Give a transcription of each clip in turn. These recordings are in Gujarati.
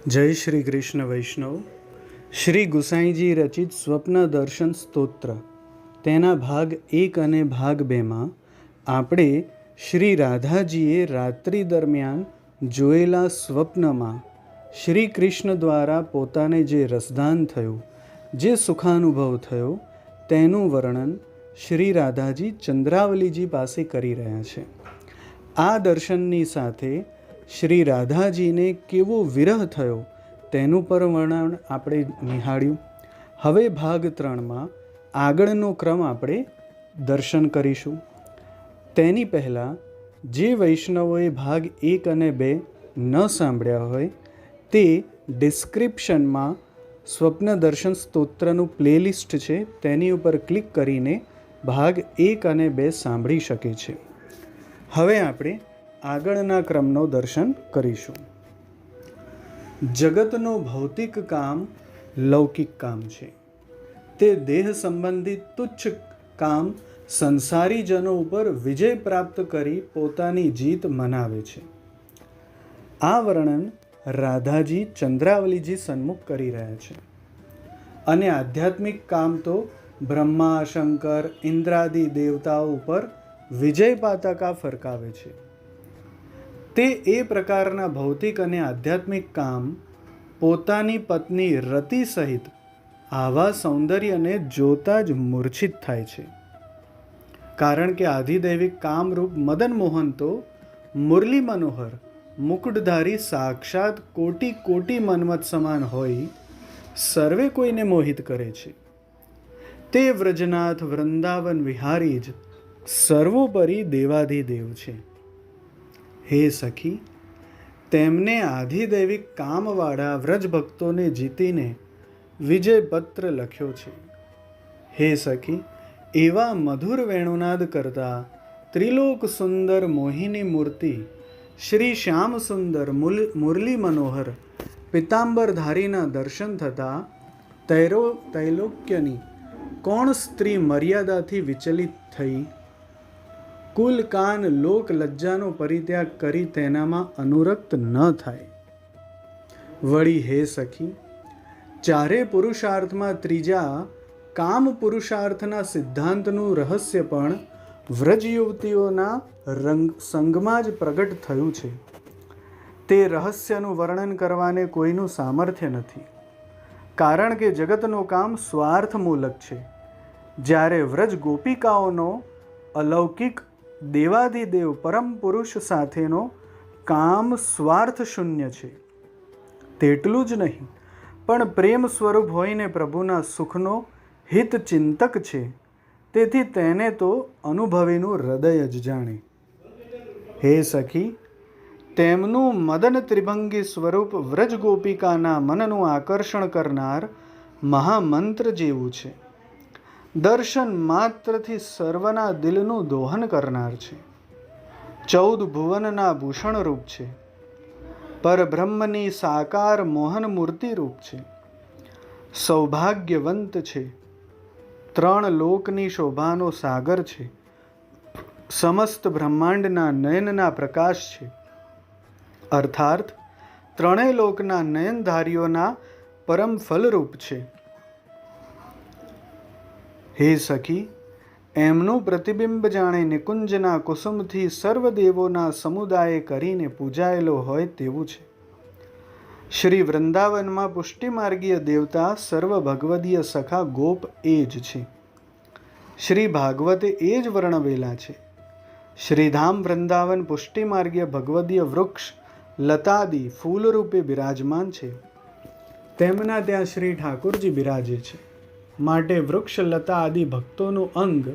જય શ્રી કૃષ્ણ વૈષ્ણવ. શ્રી ગુસાઈજી રચિત સ્વપ્ન દર્શન સ્તોત્ર તેના ભાગ 1 અને ભાગ 2માં આપણે શ્રી રાધાજીએ રાત્રિ દરમિયાન જોયેલા સ્વપ્નમાં શ્રી કૃષ્ણ દ્વારા પોતાને જે રસદાન થયું, જે સુખાનુભવ થયો, તેનું વર્ણન શ્રી રાધાજી ચંદ્રાવલીજી પાસે કરી રહ્યા છે. આ દર્શનની સાથે શ્રી રાધાજીને કેવો વિરહ થયો તેનું પર વર્ણન આપણે નિહાળ્યું. હવે ભાગ 3માં આગળનો ક્રમ આપણે દર્શન કરીશું. તેની પહેલાં જે વૈષ્ણવોએ ભાગ 1 અને 2 ન સાંભળ્યા હોય તે ડિસ્ક્રિપ્શનમાં સ્વપ્ન દર્શન સ્તોત્રનું પ્લેલિસ્ટ છે, તેની ઉપર ક્લિક કરીને ભાગ 1 અને 2 સાંભળી શકે છે. હવે આપણે આગળના ક્રમનો દર્શન કરીશું. જગતનો ભૌતિક કામ લૌકિક કામ છે. તે દેહ સંબંધિત તુચ્છ કામ સંસારીજનો ઉપર વિજય પ્રાપ્ત કરી પોતાની જીત મનાવે છે. આ વર્ણન રાધાજી ચંદ્રાવલીજી સન્મુખ કરી રહ્યા છે. અને આધ્યાત્મિક કામ તો બ્રહ્મા, શંકર, ઇન્દ્રાદિ દેવતાઓ ઉપર વિજય પાતાકા ફરકાવે છે. તે એ પ્રકારના ભૌતિક અને આધ્યાત્મિક કામ પોતાની પત્ની રતિ સહિત આવા સૌંદર્યને જોતા જ મૂર્છિત થાય છે. કારણ કે આધિદૈવિક કામરૂપ મદન મોહન તો મુરલી મનોહર મુકુટધારી સાક્ષાત કોટી કોટી મન્મથ સમાન હોય સર્વે કોઈને મોહિત કરે છે. તે વ્રજનાથ વૃંદાવન વિહારી જ સર્વોપરી દેવાધિદેવ છે. હે સખી, તેમને આધિદૈવિક કામવાળા વ્રજભક્તોને જીતીને વિજયપત્ર લખ્યો છે. હે સખી, એવા મધુર વેણુનાદ કરતા ત્રિલોક સુંદર મોહિની મૂર્તિ શ્રી શ્યામ સુંદર મુરલી મનોહર પિતાંબરધારીના દર્શન થતાં તૈલોક્યની કોણ સ્ત્રી મર્યાદાથી વિચલિત થઈ કુલ કાન લોક લજ્જાનો પરિત્યાગ કરી તેનામાં અનુરક્ત ન થાય. વળી હે સખી, ચારે પુરુષાર્થમાં ત્રીજા કામ પુરુષાર્થના સિદ્ધાંતનું રહસ્ય પણ વ્રજ યુવતીઓના સંગમાં જ પ્રગટ થયું છે. તે રહસ્યનું વર્ણન કરવાને કોઈનું સામર્થ્ય નથી, કારણ કે જગતનું કામ સ્વાર્થમૂલક છે, જ્યારે વ્રજ ગોપિકાઓનો અલૌકિક દેવાધિદેવ પરમ પુરુષ સાથેનો કામ સ્વાર્થ શૂન્ય છે. તેટલું જ નહીં, પણ પ્રેમ સ્વરૂપ હોઈને પ્રભુના સુખનો હિત ચિંતક છે. તેથી તેને તો અનુભવીનું હૃદય જ જાણે. હે સખી, તેમનું મદન ત્રિભંગી સ્વરૂપ વ્રજ ગોપિકાના મનનું આકર્ષણ કરનાર મહામંત્ર જેવું છે. દર્શન માત્રથી સર્વના દિલનું દોહન કરનાર છે. 14 ભુવનના ભૂષણ રૂપ છે. પરબ્રહ્મની સાકાર મોહન મૂર્તિ રૂપ છે. સૌભાગ્યવંત છે. 3 લોકની શોભાનો સાગર છે. સમસ્ત બ્રહ્માંડના નયનના પ્રકાશ છે. અર્થાત 3 લોકના નયનધારીઓના પરમ ફલરૂપ છે. હે સખી, એમનું પ્રતિબિંબ જાણે નિકુંજના કુસુમથી સર્વદેવોના સમુદાય કરીને પૂજાયેલો હોય તેવું છે. શ્રી વૃંદાવનમાં પુષ્ટિમાર્ગીય દેવતા સર્વ ભગવદીય સખા ગોપ એ જ છે. શ્રી ભાગવતે એ જ વર્ણવેલા છે. શ્રીધામ વૃંદાવન પુષ્ટિમાર્ગીય ભગવદીય વૃક્ષ લતાદી ફૂલરૂપે બિરાજમાન છે. તેમના ત્યાં શ્રી ઠાકુરજી બિરાજે છે. માટે વૃક્ષ લતા આદિ ભક્તોનું અંગ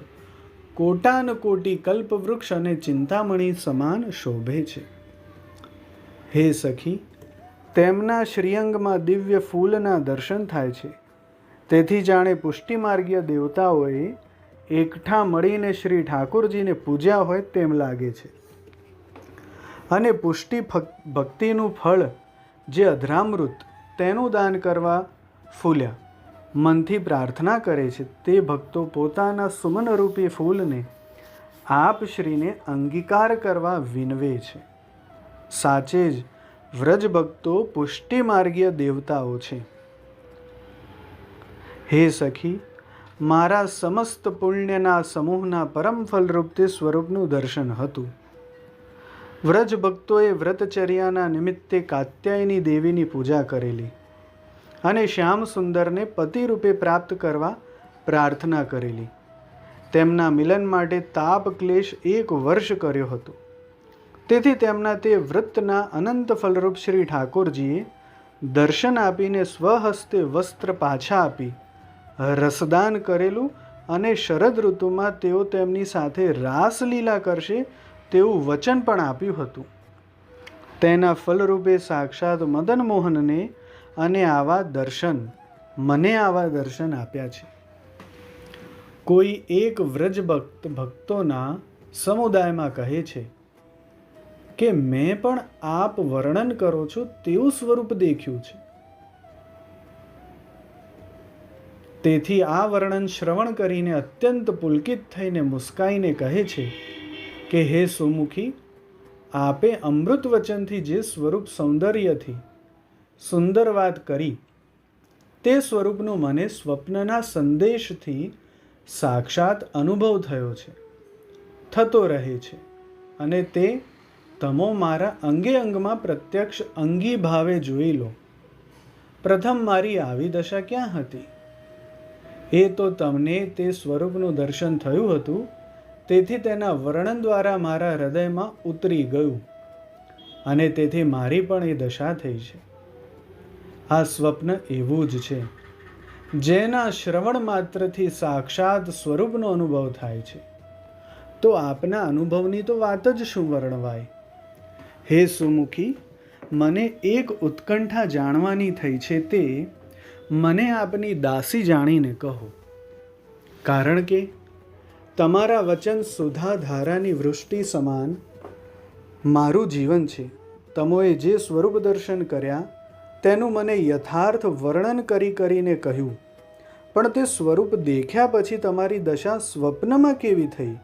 કોટાન કોટી કલ્પવૃક્ષ અને ચિંતામણી સમાન શોભે છે. હે સખી, તેમના શ્રીઅંગમાં દિવ્ય ફૂલના દર્શન થાય છે. તેથી જાણે પુષ્ટિમાર્ગીય દેવતાઓએ એકઠા મળીને શ્રી ઠાકુરજીને પૂજ્યા હોય તેમ લાગે છે. અને પુષ્ટિ ભક્તિનું ફળ જે અધરામૃત તેનું દાન કરવા ફૂલ્યા મનથી પ્રાર્થના કરે છે, તે ભક્તો પોતાના સુમનરૂપી ફૂલને આપ શ્રીને અંગીકાર કરવા વિનવે છે. સાચે જ વ્રજ ભક્તો પુષ્ટિમાર્ગીય દેવતાઓ છે. હે સખી, મારા સમસ્ત પુણ્યના સમૂહના પરમ ફલરૂપ તે સ્વરૂપનું દર્શન હતું. વ્રજ ભક્તોએ વ્રતચર્યાના નિમિત્તે કાત્યાયની દેવીની પૂજા કરેલી અને શ્યામ સુંદરને પતિરૂપે પ્રાપ્ત કરવા પ્રાર્થના કરેલી. તેમના મિલન માટે તાપ ક્લેશ 1 વર્ષ કર્યો હતો. તેથી તેમના તે વ્રતના અનંત ફલરૂપ શ્રી ઠાકોરજીએ દર્શન આપીને સ્વહસ્તે વસ્ત્ર પાછા આપી રસદાન કરેલું અને શરદ ઋતુમાં તેઓ તેમની સાથે રાસલીલા કરશે તેવું વચન પણ આપ્યું હતું. તેના ફલરૂપે સાક્ષાત મદન મોહનને મને આવા દર્શન આપ્યા છે. કોઈ એક વ્રજ ભક્તોના સમુદાયમાં કહે છે કે મેં પણ આપ વર્ણન કરો છો તેવું સ્વરૂપ દેખ્યું છે. તેથી આ વર્ણન શ્રવણ કરીને અત્યંત પુલકિત થઈને મુસ્કાઈને કહે છે કે હે સુમુખી, આપે અમૃત વચનથી જે સ્વરૂપ સૌંદર્યથી સુંદર વાત કરી તે સ્વરૂપનું મને સ્વપ્નના સંદેશથી સાક્ષાત અનુભવ થયો છે, થતો રહે છે અને તે તમો મારા અંગે અંગમાં પ્રત્યક્ષ અંગી ભાવે જોઈ લો. પ્રથમ મારી આવી દશા ક્યાં હતી? એ તો તમને તે સ્વરૂપનું દર્શન થયું હતું, તેથી તેના વર્ણન દ્વારા મારા હૃદયમાં ઉતરી ગયું અને તેથી મારી પણ એ દશા થઈ છે. આ સ્વપ્ન એવું જ છે જેના શ્રવણ માત્રથી સાક્ષાત સ્વરૂપનો અનુભવ થાય છે. તો આપના અનુભવની તો વાત જ શું વર્ણવાય. હે સુમુખી, મને એક ઉત્કંઠા જાણવાની થઈ છે, તે મને આપની દાસી જાણીને કહો. કારણ કે તમારા વચન સુધાધારાની વૃષ્ટિ સમાન મારું જીવન છે. તમોએ જે સ્વરૂપ દર્શન કર્યા તેનું મને યથાર્થ વર્ણન કરીને કહ્યું, પણ તે સ્વરૂપ દેખ્યા પછી તમારી દશા સ્વપ્નમાં કેવી થઈ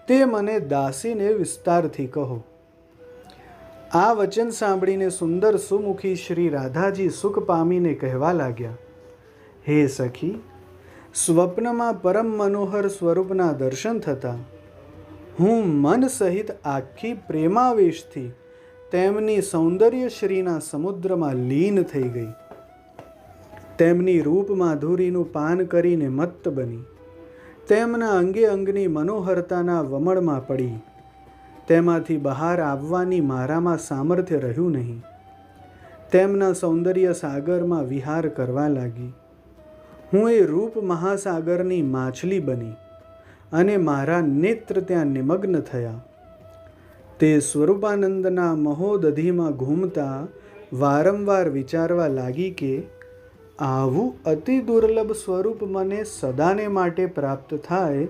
તે મને દાસીને વિસ્તારથી કહો. આ વચન સાંભળીને સુંદર સુમુખી શ્રી રાધાજી સુખ પામીને કહેવા લાગ્યા, હે સખી, સ્વપ્નમાં પરમ મનોહર સ્વરૂપના દર્શન થતાં હું મન સહિત આખી પ્રેમાવેશથી તેમની સૌંદર્યશ્રીના સમુદ્રમાં લીન થઈ ગઈ. તેમની રૂપ માધુરીનું પાન કરીને મત્ત બની તેમના અંગે અંગની મનોહરતાના વમળમાં પડી. તેમાંથી બહાર આવવાની મારામાં સામર્થ્ય રહ્યું નહીં. તેમના સૌંદર્ય સાગરમાં વિહાર કરવા લાગી. હું એ રૂપ મહાસાગરની માછલી બની અને મારા નેત્ર ત્યાં નિમગ્ન થયા. તે સ્વરૂપાનંદના મહોદધિમાં ઘૂમતા વારંવાર વિચારવા લાગી કે આવું અતિ દુર્લભ સ્વરૂપ મને સદાને માટે પ્રાપ્ત થાય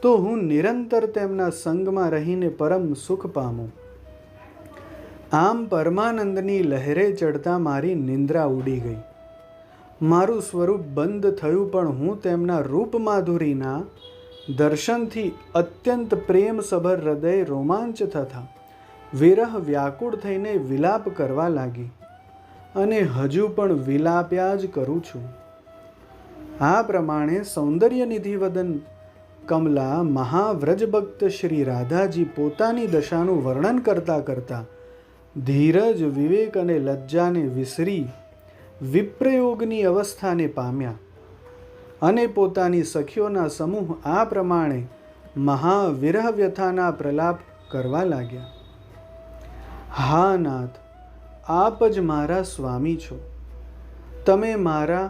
તો હું નિરંતર તેમના સંગમાં રહીને પરમ સુખ પામું. આમ પરમાનંદની લહેરે ચડતા મારી નિંદ્રા ઉડી ગઈ. મારું સ્વરૂપ બંધ થયું, પણ હું તેમના રૂપ માધુરીના દર્શનથી અત્યંત પ્રેમસભર હૃદય રોમાંચ થતા વિરહ વ્યાકુળ થઈને વિલાપ કરવા લાગી અને હજુ પણ વિલાપ્યા જ કરું છું. આ પ્રમાણે સૌંદર્યનિધિ વદન કમલા મહાવ્રજભક્ત શ્રી રાધાજી પોતાની દશાનું વર્ણન કરતા કરતા ધીરજ, વિવેક અને લજ્જાને વિસરી વિપ્રયોગની અવસ્થાને પામ્યા અને પોતાની સખીઓના સમૂહ આ પ્રમાણે મહાવિરહ વ્યથાના પ્રલાપ કરવા લાગ્યા. હા નાથ, આપ જ મારા સ્વામી છો. તમે મારા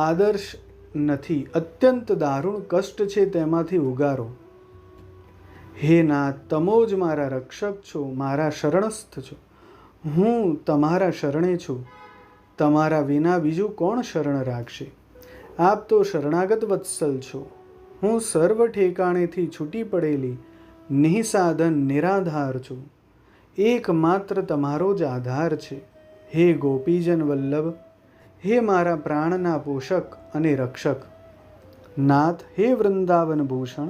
આદર્શ નથી, અત્યંત દારૂણ કષ્ટ છે તેમાંથી ઉગારો. હે નાથ, તમો જ મારા રક્ષક છો, મારા શરણસ્થ છો. હું તમારા શરણે છું. તમારા વિના બીજું કોણ શરણ રાખશે? આપ તો શરણાગત વત્સલ છો. હું સર્વ ઠેકાણેથી છૂટી પડેલી નિઃસાધન નિરાધાર છું. એકમાત્ર તમારો જ આધાર છે. હે ગોપીજન વલ્લભ, હે મારા પ્રાણના પોષક અને રક્ષક. નાથ, હે વૃંદાવન ભૂષણ,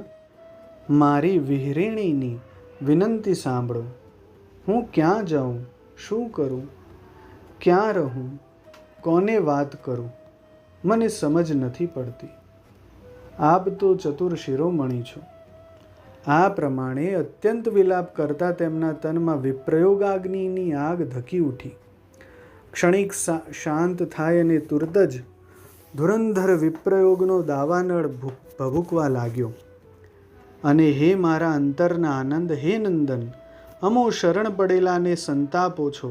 મારી વિહરિણીની વિનંતી સાંભળો. હું ક્યાં જાઉં, શું કરું, ક્યાં રહું, કોને વાત કરું, મને સમજ નથી પડતી. આપ તો ચતુર શિરોમણી છો. આ પ્રમાણે અત્યંત વિલાપ કરતા તેમના તનમાં વિપ્રયોગાગ્નિની આગ ધકી ઉઠી. ક્ષણિક શાંત થાય અને તુરત જ ધુરંધર વિપ્રયોગનો દાવાનળ ભભૂકવા લાગ્યો. અને હે મારા અંતરના આનંદ, હે નંદન, અમો શરણ પડેલાને સંતાપો છો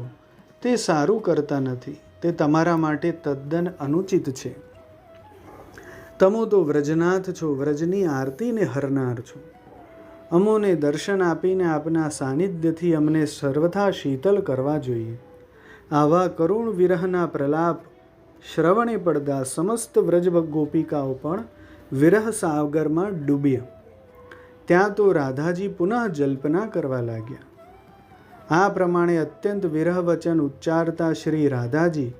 તે સારું કરતા નથી. તે તમારા માટે તદ્દન અનુચિત છે. તમો તો વ્રજનાથ છો, વ્રજની આરતીને હરનાર છો. અમોને દર્શન આપીને આપના સાનિધ્યથી અમને સર્વથા શીતલ કરવા જોઈએ. આવા કરુણ વિરહના પ્રલાપ શ્રવણે પડતા સમસ્ત વ્રજ ગોપિકાઓ પણ વિરહ સાગરમાં ડૂબ્યા. ત્યાં તો રાધાજી પુનઃ જલ્પના કરવા લાગ્યા. આ પ્રમાણે અત્યંત વિરહ વચન ઉચ્ચારતા શ્રી રાધાજી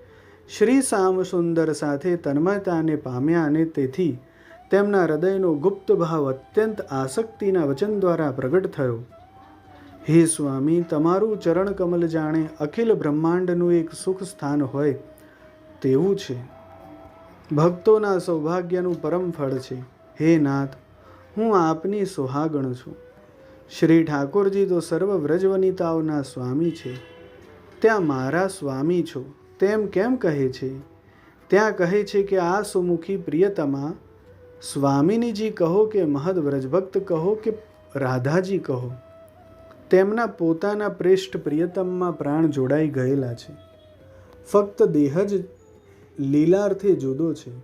શ્રી શ્યામસુંદર સાથે તન્મયતાને પામ્યા અને તેથી તેમના હૃદયનો ગુપ્ત ભાવ અત્યંત આસક્તિના વચન દ્વારા પ્રગટ થયો. હે સ્વામી, તમારું ચરણ કમલ જાણે અખિલ બ્રહ્માંડનું એક સુખ સ્થાન હોય તેવું છે. ભક્તોના સૌભાગ્યનું પરમ ફળ છે. હે નાથ, હું આપની સુહાગણ છું. શ્રી ઠાકોરજી તો સર્વ વ્રજવનિતાઓના સ્વામી છે. ત્યાં મારા સ્વામી છો તેમ કેમ કહે છે? ત્યાં કહે છે કે આ સુમુખી પ્રિયતમા સ્વામિનીજી કહો કે મહદ વ્રજભક્ત કહો કે રાધાજી કહો, તેમના પોતાના પ્રેષ્ઠ પ્રિયતમમાં પ્રાણ જોડાઈ ગયેલા છે. ફક્ત દેહ જ લીલાર્થે જુદો છે.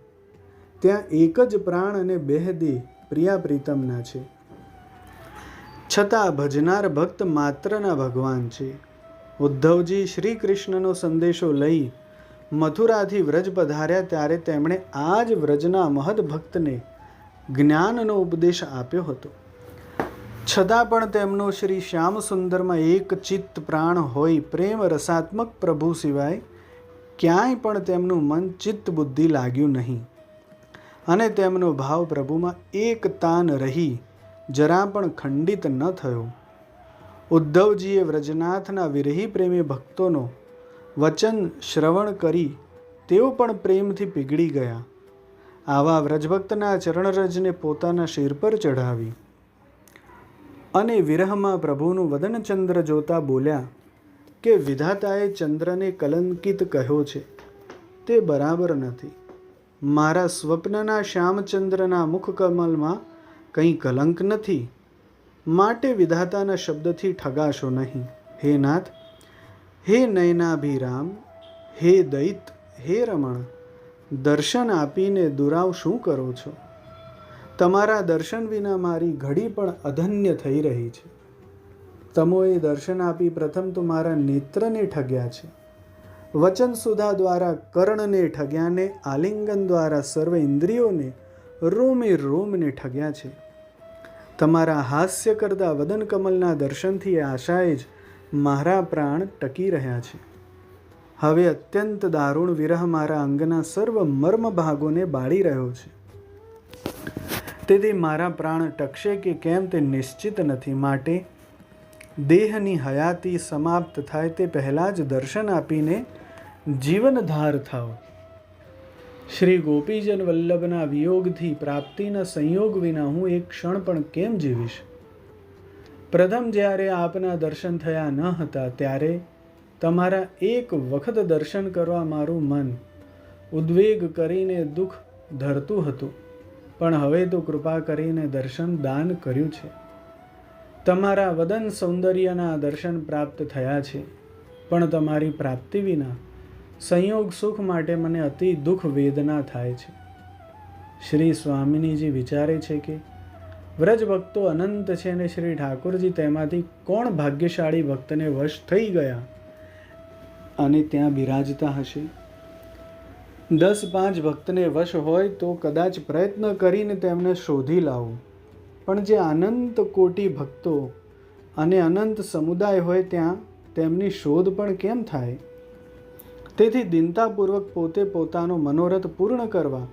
ત્યાં એક જ પ્રાણ અને બેહ દેહ પ્રિયા પ્રીતમના છે. છતાં ભજનાર ભક્ત માત્રના ભગવાન છે. ઉદ્ધવજી શ્રી કૃષ્ણનો સંદેશો લઈ મથુરાથી વ્રજ પધાર્યા ત્યારે તેમણે આ જ વ્રજના મહદ ભક્તને જ્ઞાનનો ઉપદેશ આપ્યો હતો. છતાં પણ તેમનો શ્રી શ્યામ સુંદરમાં એક ચિત્ત પ્રાણ હોય પ્રેમ રસાત્મક પ્રભુ સિવાય ક્યાંય પણ તેમનું મન ચિત્ત બુદ્ધિ લાગ્યું નહીં અને તેમનો ભાવ પ્રભુમાં એક તાન રહી જરા પણ ખંડિત ન થયો. ઉદ્ધવજીએ વ્રજનાથના વિરહી પ્રેમી ભક્તોનો વચન શ્રવણ કરી તેઓ પણ પ્રેમથી પીગળી ગયા. આવા વ્રજભક્તના ચરણરજને પોતાના શિર પર ચઢાવી અને વિરહમાં પ્રભુનું વદનચંદ્ર જોતા બોલ્યા કે વિધાતાએ ચંદ્રને કલંકિત કહ્યો છે તે બરાબર નથી. મારા સ્વપ્નના શ્યામચંદ્રના મુખકમલમાં કંઈ કલંક નથી, માટે વિધાતાના શબ્દથી ઠગાશો નહીં. હે નાથ, હે નયનાભિરામ, હે દૈત, હે રમણ, દર્શન આપીને દુરાવ શું કરો છો? તમારા દર્શન વિના મારી ઘડી પણ અધન્ય થઈ રહી છે. તમોએ દર્શન આપી પ્રથમ તો મારા નેત્રને ઠગ્યા છે, વચન સુધા દ્વારા કર્ણને ઠગ્યા ને આલિંગન દ્વારા સર્વ ઇન્દ્રિયોને રોમે રોમને ઠગ્યા છે. તમારા હાસ્ય કરતા વદન કમલના દર્શનથી આશાએ જ મારા પ્રાણ ટકી રહ્યા છે. હવે અત્યંત દારૂણ વિરહ મારા અંગના સર્વ મર્મ ભાગોને બાળી રહ્યો છે. તેથી મારા પ્રાણ ટકશે કે કેમ તે નિશ્ચિત નથી. માટે દેહની હયાતી સમાપ્ત થાય તે પહેલાં જ દર્શન આપીને જીવનધાર થાઓ. શ્રી ગોપીજન વલ્લભના વિયોગથી પ્રાપ્તિના સંયોગ વિના હું એક ક્ષણ પણ કેમ જીવીશ? પ્રથમ જ્યારે આપના દર્શન થયા ન હતા ત્યારે તમારા એક વખત દર્શન કરવા મારું મન ઉદ્વેગ કરીને દુઃખ ધરતું હતું, પણ હવે તો કૃપા કરીને દર્શન દાન કર્યું છે. તમારા વદન સૌંદર્યના દર્શન પ્રાપ્ત થયા છે, પણ તમારી પ્રાપ્તિ વિના સંયોગ સુખ માટે મને અતિ દુઃખ વેદના થાય છે. શ્રી સ્વામિનીજી વિચારે છે કે વ્રજ ભક્તો અનંત છે અને શ્રી ઠાકોરજી તેમાંથી કોણ ભાગ્યશાળી ભક્તને વશ થઈ ગયા અને ત્યાં બિરાજતા હશે? 10-5 ભક્તને વશ હોય તો કદાચ પ્રયત્ન કરીને તેમને શોધી લાવો, પણ જે અનંત કોટી ભક્તો અને અનંત સમુદાય હોય ત્યાં તેમની શોધ પણ કેમ થાય? તેથી દિનતાપૂર્વક પોતે પોતાનો મનોરથ પૂર્ણ કરવા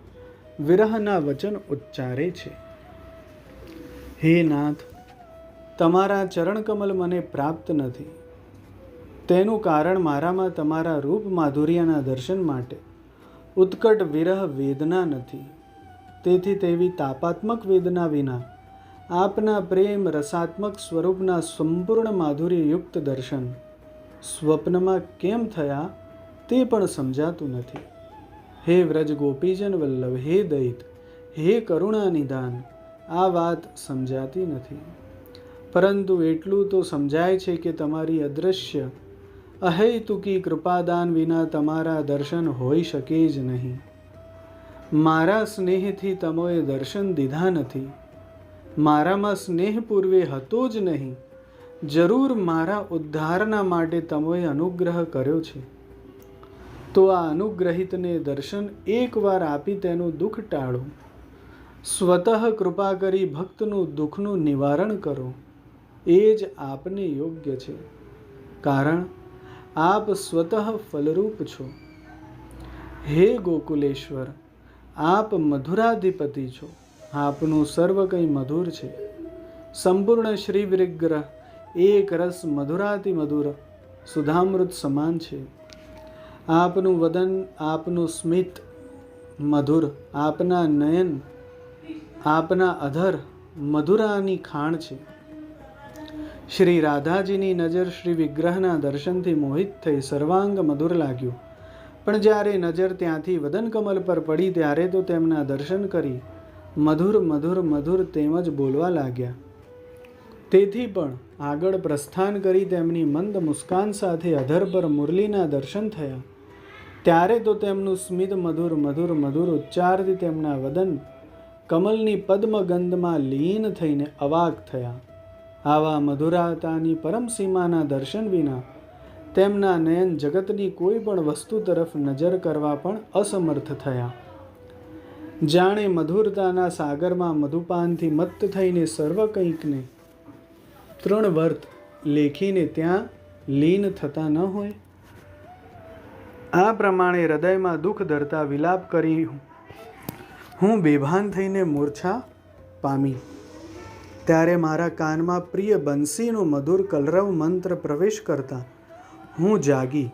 વિરહના વચન ઉચ્ચારે છે. હે નાથ, તમારા ચરણકમલ મને પ્રાપ્ત નથી. તેનું કારણ મારામાં તમારા રૂપ માધુર્યના દર્શન માટે ઉત્કટ વિરહ વેદના નથી. તેથી તેવી તાપાત્મક વેદના વિના આપના પ્રેમ રસાત્મક સ્વરૂપના સંપૂર્ણ માધુર્યયુક્ત દર્શન સ્વપ્નમાં કેમ થયા તે પણ સમજાતું નથી. હે વ્રજ ગોપીજન વલ્લભ, હે દૈત, હે કરુણા નિદાન, આ વાત સમજાતી નથી. પરંતુ એટલું તો સમજાય છે કે તમારી અદૃશ્ય અહૈતુકી કૃપાદાન વિના તમારા દર્શન હોઈ શકે જ નહીં. મારા સ્નેહથી તમોએ દર્શન દીધા નથી. મારામાં સ્નેહ પૂર્વે હતો જ નહીં. જરૂર મારા ઉદ્ધારના માટે તમોએ અનુગ્રહ કર્યો છે. તો આ અનુગ્રહિતને દર્શન એકવાર આપી તેનું દુઃખ ટાળો. સ્વતઃ કૃપા કરી ભક્તનું દુઃખનું નિવારણ કરો. એ જ આપને યોગ્ય છે. કારણ આપ સ્વતઃ ફલરૂપ છો. હે ગોકુલેશ્વર, આપ મધુરાધિપતિ છો. આપનું સર્વ કંઈ મધુર છે. સંપૂર્ણ શ્રી વિગ્રહ એક રસ મધુરાતિ મધુર સુધામૃત સમાન છે. આપનું વદન, આપનું સ્મિત મધુર, આપના નયન, આપના અધર મધુરાની ખાણ છે. શ્રી રાધાજીની નજર શ્રી વિગ્રહના દર્શનથી મોહિત થઈ સર્વાંગ મધુર લાગ્યું. પણ જ્યારે નજર ત્યાંથી વદન કમલ પર પડી ત્યારે તો તેમના દર્શન કરી મધુર મધુર મધુર તેમજ બોલવા લાગ્યા. તેથી પણ આગળ પ્રસ્થાન કરી તેમની મંદ મુસ્કાન સાથે અધર પર મુરલીના દર્શન થયા. ત્યારે તો તેમનું સ્મિત મધુર મધુર મધુર ઉચ્ચારથી તેમના વદન કમલની પદ્મગંધમાં લીન થઈને અવાક થયા. આવા મધુરાતાની પરમ સીમાના દર્શન વિના તેમના નયન જગતની કોઈ પણ વસ્તુ તરફ નજર કરવા પણ અસમર્થ થયા. જાણે મધુરતાના સાગરમાં મધુપાનથી મત્ત થઈને સર્વ કંઈકને તૃણવર્ત લેખીને ત્યાં લીન થતા ન હોય. આ પ્રમાણે હૃદયમાં દુઃખ ધરતા વિલાપ કરી હું બેભાન થઈને મૂર્છા પામી. ત્યારે મારા કાનમાં પ્રિય બંસીનો મધુર કલરવ મંત્ર પ્રવેશ કરતા હું જાગી.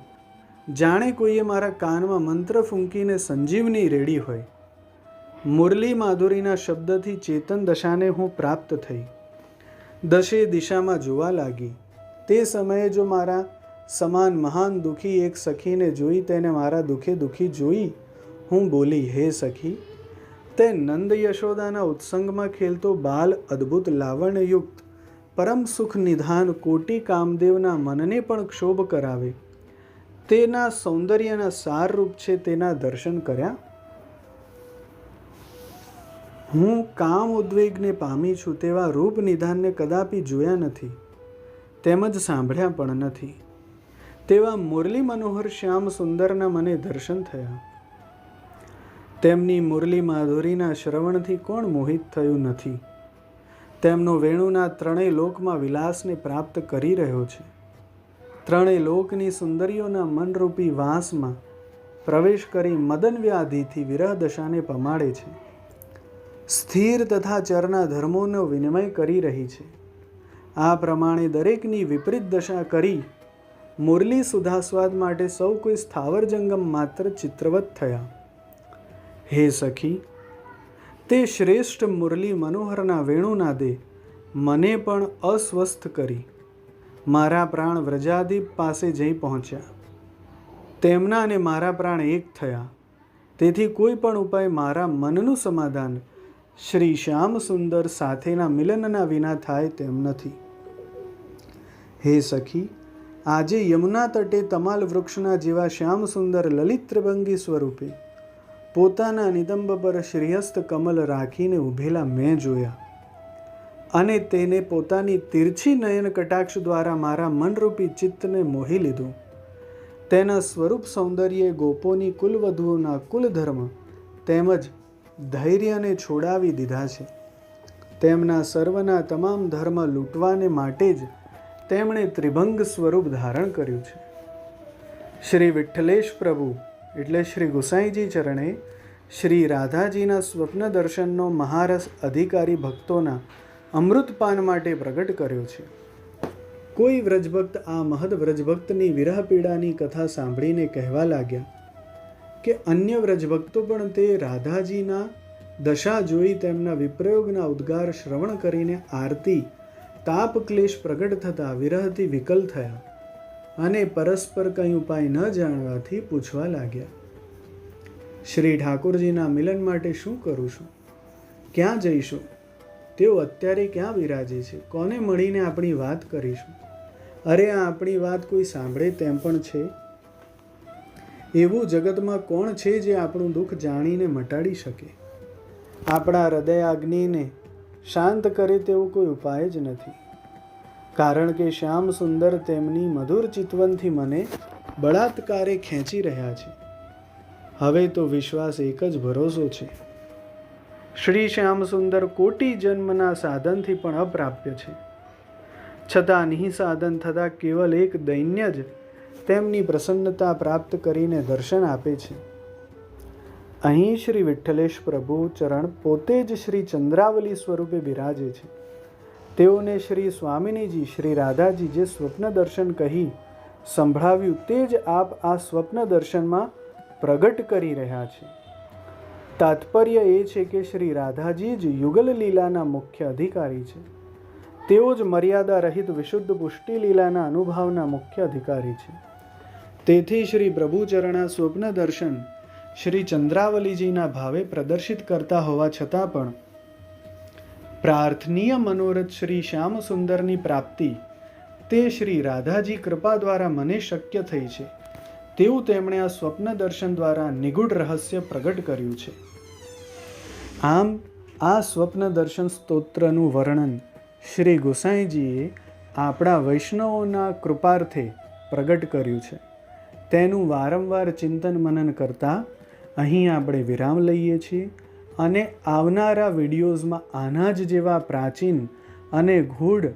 જાણે કોઈએ મારા કાનમાં મંત્ર ફૂંકીને સંજીવની રેડી હોય. મુરલી માધુરીના શબ્દથી ચેતન દશાને હું પ્રાપ્ત થઈ. દશે દિશામાં જોવા લાગી. તે સમયે જો મારા સમાન મહાન દુઃખી એક સખીને જોઈ તેને મારા દુઃખે દુઃખી જોઈ હું બોલી, હે સખી, તે નંદ યશોદાના ઉત્સંગમાં ખેલતો બાલ અદ્ભુત લાવણ્યયુક્ત પરમ સુખ નિધાન કોટી કામદેવના મનને પણ ક્ષોભ કરાવે તેના સૌંદર્યના સારરૂપ છે. તેના દર્શન કર્યા. હું કામ ઉદ્વેગને પામી છું તેવા રૂપ નિધાનને કદાપી જોયા નથી તેમજ સાંભળ્યા પણ નથી. તેવા મુરલી મનોહર શ્યામ સુંદરના મને દર્શન થયા. તેમની મુરલી માધુરીના શ્રવણથી કોણ મોહિત થયું નથી. તેમનો વેણુના ત્રણેય લોકમાં વિલાસને પ્રાપ્ત કરી રહ્યો છે. ત્રણેય લોકની સુંદરીઓના મનરૂપી વાસમાં પ્રવેશ કરી મદન વ્યાધિથી વિરહ દશાને પમાડે છે. સ્થિર તથા ચરના ધર્મોનો વિનિમય કરી રહી છે. આ પ્રમાણે દરેકની વિપરીત દશા કરી મુરલી સુધાસ્વાદ માટે સૌ કોઈ સ્થાવર જંગમ માત્ર ચિત્રવત થયા. હે સખી, તે શ્રેષ્ઠ મુરલી મનોહરના વેણુનાદે મને પણ અસ્વસ્થ કરી. મારા પ્રાણ વ્રજાદીપ પાસે જઈ પહોંચ્યા. તેમના અને મારા પ્રાણ એક થયા. તેથી કોઈ પણ ઉપાય મારા મનનું સમાધાન શ્રી શ્યામ સુંદર સાથેના મિલનના વિના થાય તેમ નથી. હે સખી, આજે યમુના તટે તમાલ વૃક્ષના જેવા શ્યામ સુંદર લલિત ત્રિભંગી સ્વરૂપે પોતાના નિતંબ પર શ્રીહસ્ત કમલ રાખીને ઊભેલા મેં જોયા અને તેને પોતાની તિરછી નયન કટાક્ષ દ્વારા મારા મનરૂપી ચિત્તને મોહી લીધું. તેના સ્વરૂપ સૌંદર્યે ગોપોની કુલવધુઓના કુલધર્મ તેમજ ધૈર્યને છોડાવી દીધા છે. તેમના સર્વના તમામ ધર્મ લૂંટવાને માટે જ તેમણે ત્રિભંગ સ્વરૂપ ધારણ કર્યું છે. શ્રી વિઠ્ઠલેશ પ્રભુ એટલે શ્રી ગુસાઈજી ચરણે શ્રી રાધાજીના સ્વપ્ન દર્શનનો મહારસ અધિકારી ભક્તોના અમૃતપાન માટે પ્રગટ કર્યો છે. કોઈ વ્રજભક્ત આ મહદ વ્રજભક્તની વિરહ પીડાની કથા સાંભળીને કહેવા લાગ્યા કે અન્ય વ્રજભક્તો પણ તે રાધાજીના દશા જોઈ તેમના વિપ્રયોગના ઉદ્ગાર શ્રવણ કરીને આરતી તાપ ક્લેશ પ્રગટ થતા વિરહથી વિકલ થયા અને પરસ્પર કંઈ ઉપાય ન જાણવાથી પૂછવા લાગ્યા, શ્રી ઠાકોરજીના મિલન માટે શું કરું છું? ક્યાં જઈશું? તેઓ અત્યારે ક્યાં બિરાજે છે? કોને મળીને આપણી વાત કરીશું? અરે આ આપણી વાત કોઈ સાંભળે તેમ પણ છે? એવું જગતમાં કોણ છે જે આપણું દુઃખ જાણીને મટાડી શકે? આપણા હૃદયાગ્નિને શાંત કરે તેવો કોઈ ઉપાય જ નથી, કારણ કે શ્યામ સુંદર તેમની મધુર ચિતવનથી મને બળાત્કારે ખેંચી રહ્યા છે. હવે તો વિશ્વાસ એક જ ભરોસો છે. શ્રી શ્યામ સુંદર કોટી જન્મના સાધનથી પણ અપ્રાપ્ય છે, છતાં નિઃસાધન થતાં કેવલ એક દૈન્ય જ તેમની પ્રસન્નતા પ્રાપ્ત કરીને દર્શન આપે છે. અહીં શ્રી વિઠ્ઠલેશ પ્રભુ ચરણ પોતે જ શ્રી ચંદ્રાવલી સ્વરૂપે બિરાજે છે. તેઓને શ્રી સ્વામિનીજી શ્રી રાધાજી જે સ્વપ્ન દર્શન કહી સંભળાવ્યું તે જ આપ આ સ્વપ્ન દર્શનમાં પ્રગટ કરી રહ્યા છે. તાત્પર્ય એ છે કે શ્રી રાધાજી જ યુગલ લીલાના મુખ્ય અધિકારી છે. તેઓ જ મર્યાદા રહિત વિશુદ્ધ પુષ્ટિ લીલાના અનુભાવના મુખ્ય અધિકારી છે. તેથી શ્રી પ્રભુચરણા સ્વપ્ન દર્શન શ્રી ચંદ્રાવલીજીના ભાવે પ્રદર્શિત કરતા હોવા છતાં પણ પ્રાર્થનીય મનોરથ શ્રી શ્યામ સુંદરની પ્રાપ્તિ તે શ્રી રાધાજી કૃપા દ્વારા મને શક્ય થઈ છે તેવું તેમણે આ સ્વપ્ન દર્શન દ્વારા નિગૂઢ રહસ્ય પ્રગટ કર્યું છે. આમ આ સ્વપ્ન દર્શન સ્તોત્રનું વર્ણન શ્રી ગોસાઈજીએ આપણા વૈષ્ણવોના કૃપાર્થે પ્રગટ કર્યું છે. તેનું વારંવાર ચિંતન મનન કરતા અહીં આપણે વિરામ લઈએ છીએ અને આવનારા વિડીયોઝમાં આના જ જેવા પ્રાચીન અને ગૂઢ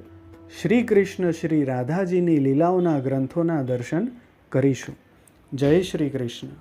શ્રી કૃષ્ણ શ્રી રાધાજીની લીલાઓના ગ્રંથોના દર્શન કરીશું. જય શ્રી કૃષ્ણ.